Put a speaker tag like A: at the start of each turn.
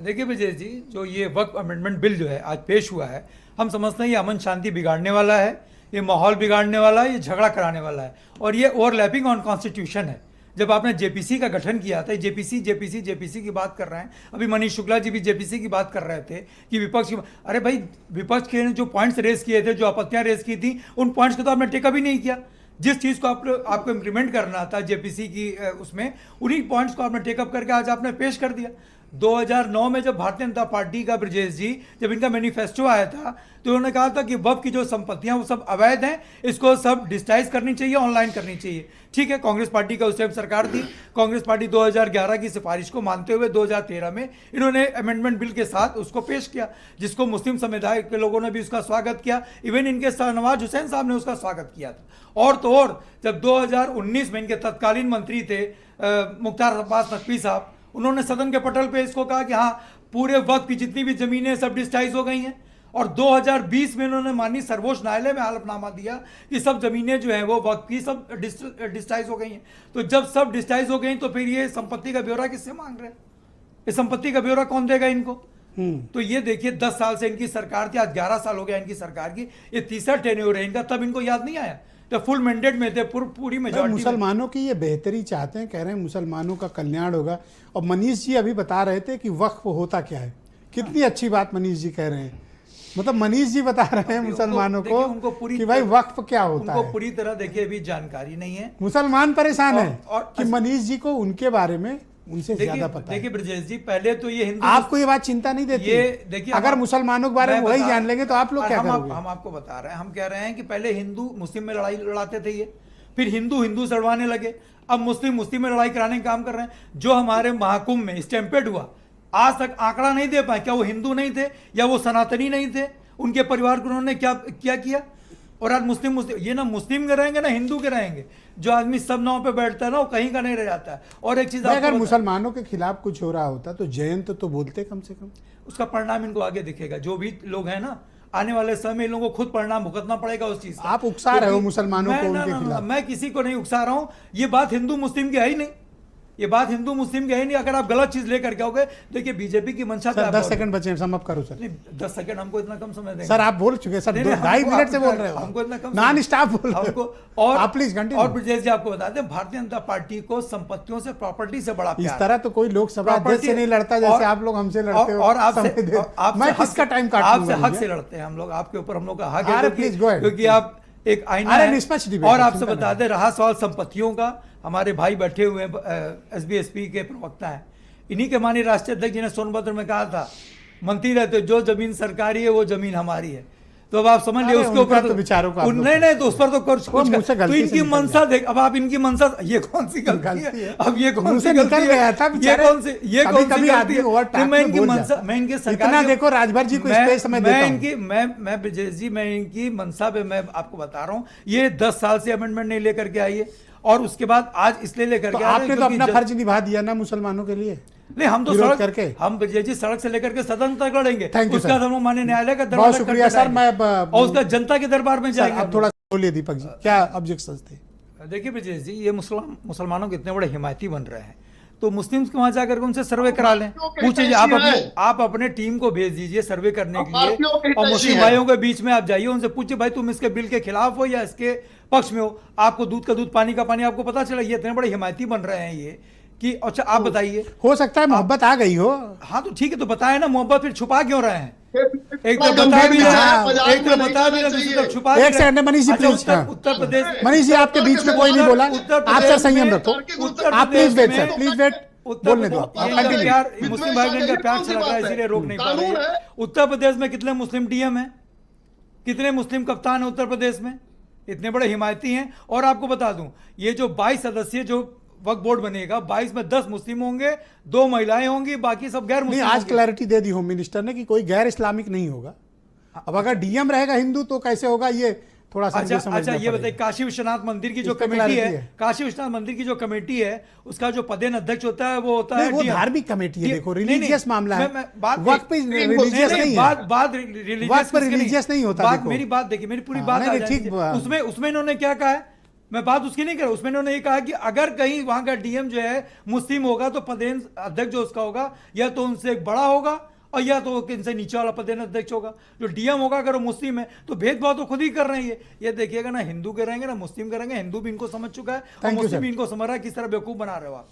A: देखिए विजय जी, जो ये वक्फ अमेंडमेंट बिल जो है आज पेश हुआ है, हम समझते हैं ये अमन शांति बिगाड़ने वाला है, ये माहौल बिगाड़ने वाला है, ये झगड़ा कराने वाला है और ये ओवरलैपिंग ऑन कॉन्स्टिट्यूशन है। जब आपने जेपीसी का गठन किया था, जेपीसी जेपीसी जेपीसी की बात कर रहे हैं, अभी मनीष शुक्ला जी भी जेपीसी की बात कर रहे थे कि विपक्ष की, अरे भाई विपक्ष के ने जो पॉइंट्स रेज किए थे, जो आपत्तियां रेज की थी, उन पॉइंट्स को तो आपने टेकअप ही नहीं किया। जिस चीज़ को आपको इम्प्लीमेंट करना था जेपीसी की उसमें, उन्हीं पॉइंट्स को आपने टेकअप करके आज आपने पेश कर दिया। 2009 में जब भारतीय जनता पार्टी का ब्रजेश जी, जब इनका मैनिफेस्टो आया था, तो उन्होंने कहा था कि वक्फ की जो संपत्तियां वो सब अवैध हैं, इसको सब डिजिटाइज करनी चाहिए, ऑनलाइन करनी चाहिए। ठीक है, कांग्रेस पार्टी का उस टाइम सरकार थी। कांग्रेस पार्टी 2011 की सिफारिश को मानते हुए 2013 में इन्होंने अमेंडमेंट बिल के साथ उसको पेश किया, जिसको मुस्लिम समुदाय के लोगों ने भी उसका स्वागत किया। इवन इनके शाहनवाज हुसैन साहब ने उसका स्वागत किया था। और तो और जब 2019 में इनके तत्कालीन मंत्री थे मुख्तार अब्बास नकवी साहब, उन्होंने सदन के पटल पे इसको कहा कि हाँ, पूरे वक्त की जितनी भी जमीनें सब डिजिटाइज हो गई हैं। और 2020 में उन्होंने माननीय सर्वोच्च न्यायालय में हलफनामा दिया कि सब जमीनें जो हैं वो वक्त की सब डिजिटाइज हो गई हैं। तो जब सब डिजिटाइज हो गई तो फिर ये संपत्ति का ब्यौरा किससे मांग रहे हैं? ये संपत्ति का ब्यौरा कौन देगा इनको? तो ये देखिए, 10 साल से इनकी सरकार थी, आज 11 साल हो गया इनकी सरकार की, ये तीसरा टेन्योर है इनका, तब इनको याद नहीं आया। तो फुल मैंडेट में थे, पूरी मेजॉरिटी।
B: मुसलमानों की ये बेहतरी चाहते हैं, कह रहे हैं मुसलमानों का कल्याण होगा। और मनीष जी अभी बता रहे थे कि वक्फ होता क्या है। कितनी अच्छी बात मनीष जी कह रहे हैं। मतलब मनीष जी बता रहे हैं मुसलमानों को
A: उनको पूरी
B: कि भाई वक्फ क्या होता है।
A: उनको पूरी तरह देखिए अभी जानकारी नहीं है।
B: मुसलमान परेशान है
A: और
B: कि मनीष जी को उनके बारे में उनसे ज्यादा पता है।
A: देखिए ब्रजेश जी, पहले तो ये हिंदू,
B: आपको ये बात चिंता नहीं देती?
A: ये देखिए,
B: अगर मुसलमानों के बारे में वही जान लेंगे तो आप लोग क्या करोगे?
A: हम आपको बता रहे हैं, हम कह रहे हैं कि पहले हिंदू मुस्लिम में लड़ाई लड़ाते थे ये, फिर हिंदू हिंदू से लड़वाने लगे, अब मुस्लिम मुस्लिम में लड़ाई कराने का काम कर रहे हैं। जो हमारे महाकुंभ में स्टैंपेड हुआ, आज तक आंकड़ा नहीं दे पाए, क्या वो हिंदू नहीं थे या वो सनातनी नहीं थे? उनके परिवार को उन्होंने क्या किया? और आज मुस्लिम ये ना मुस्लिम के रहेंगे ना हिंदू के रहेंगे। जो आदमी सब नाव पे बैठता है ना, वो कहीं का नहीं रह जाता है। और एक चीज,
B: अगर मुसलमानों के खिलाफ कुछ हो रहा होता तो जयंत तो बोलते कम से कम।
A: उसका परिणाम इनको आगे दिखेगा। जो भी लोग हैं ना, आने वाले समय में इन लोगों को खुद परिणाम भुगतना पड़ेगा उस चीज का।
B: आप उकसा रहे हो मुसलमानों को उनके खिलाफ।
A: मैं किसी को नहीं उकसा रहा हूं। ये बात हिंदू मुस्लिम की है ही नहीं, ये बात हिंदू मुस्लिम की है नहीं। अगर आप गलत चीज लेकर के आओगे, देखिए बीजेपी की मंशा।
B: सर 10 सेकंड बचे, समाप्त करो सर।
A: 10 सेकंड हमको इतना कम समय देंगे?
B: सर आप बोल चुके सर, 2.5 मिनट से बोल रहे हो,
A: हमको इतना कम
B: नॉन स्टॉप बोल रहे
A: हो।
B: और आप प्लीज कंटिन्यू।
A: और ब्रजेश जी, आपको बता दें, भारतीय जनता पार्टी को संपत्तियों से, प्रॉपर्टी से बड़ा प्यार।
B: इस तरह तो कोई लोकसभा अध्यक्ष से नहीं लड़ता जैसे आप लोग हमसे लड़ते हो।
A: और आपसे
B: मैं किसका टाइम काटूंगा?
A: आपसे हक से लड़ते हैं हम लोग, आपके ऊपर हम लोग का हक है, क्योंकि आप एक आईना है। और आपसे बता दें, रहा सवाल संपत्तियों का, हमारे भाई बैठे हुए एसबीएसपी के प्रवक्ता हैं, इन्हीं के माननीय राष्ट्रीय अध्यक्ष जी ने सोनभद्र में कहा था, मंत्री रहते जो जमीन सरकारी है वो जमीन हमारी है। तो अब आप समझ लिये उसके ऊपर
B: तो विचारों का
A: नहीं तो उस पर तो कुछ तो इनकी मनसा देख। अब आप इनकी मनसा, ये कौन सी गलती है? अब ये कौन सी गलती है? ये कौन सी गलती है? मैं इनकी मनसा, मैं इनके सरकार,
B: देखो राजभर जी को स्पेस समय देता हूं।
A: मैं ब्रजेश जी, मैं इनकी मनसा पे मैं आपको बता रहा हूँ, ये 10 साल से अमेंडमेंट नहीं लेकर के आई है और उसके बाद आज इसलिए लेकर के
B: आपने तो अपना फर्ज निभा दिया ना मुसलमानों के लिए।
A: नहीं, हम तो सड़क करके, हम जी सड़क से लेकर के सदन तक लड़ेंगे। उसका हम माननीय न्यायालय का दरबार,
B: बहुत शुक्रिया सर। मैं
A: और उसका जनता के दरबार में जाएंगे।
B: अब थोड़ा बोलिए दीपक जी, क्या ऑब्जेक्शन थे?
A: देखिए ब्रजेश जी, ये मुसलमानों के इतने बड़े हिमायती बन रहे हैं, तो मुस्लिम्स के वहां जाकर उनसे सर्वे करा लें, पूछिए। आप अपने टीम को भेज दीजिए सर्वे करने के लिए, और मुस्लिम भाइयों के बीच में आप जाइए, उनसे पूछिए भाई तुम इसके बिल के खिलाफ हो या इसके पक्ष में हो। आपको दूध का दूध पानी का पानी आपको पता चला। ये इतने बड़े हिमायती बन रहे हैं ये कि अच्छा आप बताइए।
B: हो सकता है मोहब्बत आ गई हो।
A: हाँ तो ठीक है, तो बताए ना, मोहब्बत फिर छुपा क्यों रहे हैं? एक तो बता भी रहे, एक तो बता भी रहे, दूसरी तरफ छुपा।
B: एक सेकंड मनीष जी प्लीज।
A: उत्तर प्रदेश,
B: मनीष जी आपके बीच में कोई नहीं बोला, आप सर संयम रखो। आप please wait sir, please wait, बोलने दो।
A: मुस्लिम भाई बहन का प्यार चला रहा है, इसीलिए रोक नहीं पा रहे हैं। उत्तर प्रदेश में कितने मुस्लिम डीएम हैं, कितने मुस्लिम कप्तान हैं उत्तर प्रदेश में? इतने बड़े हिमायती हैं। और आपको बता दूं, ये जो 22 सदस्यीय जो वक्फ बोर्ड बनेगा, 22 में 10 मुस्लिम होंगे, 2 महिलाएं होंगी, बाकी सब गैर मुस्लिम।
B: आज clarity they the home minister ने कि कोई गैर इस्लामिक नहीं होगा। अब अगर डीएम रहेगा हिंदू तो कैसे होगा, ये थोड़ा सा
A: अच्छा ये बताइए, काशी विश्वनाथ मंदिर की जो कमेटी है, काशी विश्वनाथ मंदिर की जो कमेटी है, उसका जो पदेन अध्यक्ष होता है वो होता है,
B: वो धार्मिक कमेटी है। देखो रिलीजियस मामला है, वक्त पे रिलीजियस नहीं है,
A: बात
B: रिलीजियस नहीं होता।
A: मेरी बात देखिए, मेरी पूरी बात, उसमें इन्होंने क्या कहा है मैं बात उसकी नहीं कर रहा, उसमें उन्होंने ये कहा कि अगर कहीं वहां का डीएम जो है मुस्लिम होगा तो प्रदेश अध्यक्ष जो उसका होगा या तो उनसे एक बड़ा होगा और या तो इनसे नीचे वाला प्रदेश अध्यक्ष होगा। जो डीएम होगा अगर वो मुस्लिम है तो भेदभाव तो खुद ही कर रहे हैं ये देखिएगा ना हिंदू के रहेंगे ना मुस्लिम करेंगे, हिंदू भी इनको समझ चुका है और
B: Thank you,
A: मुस्लिम
B: sir.
A: भी इनको समझ रहा है किस तरह बेवकूफ बना रहे हो आप।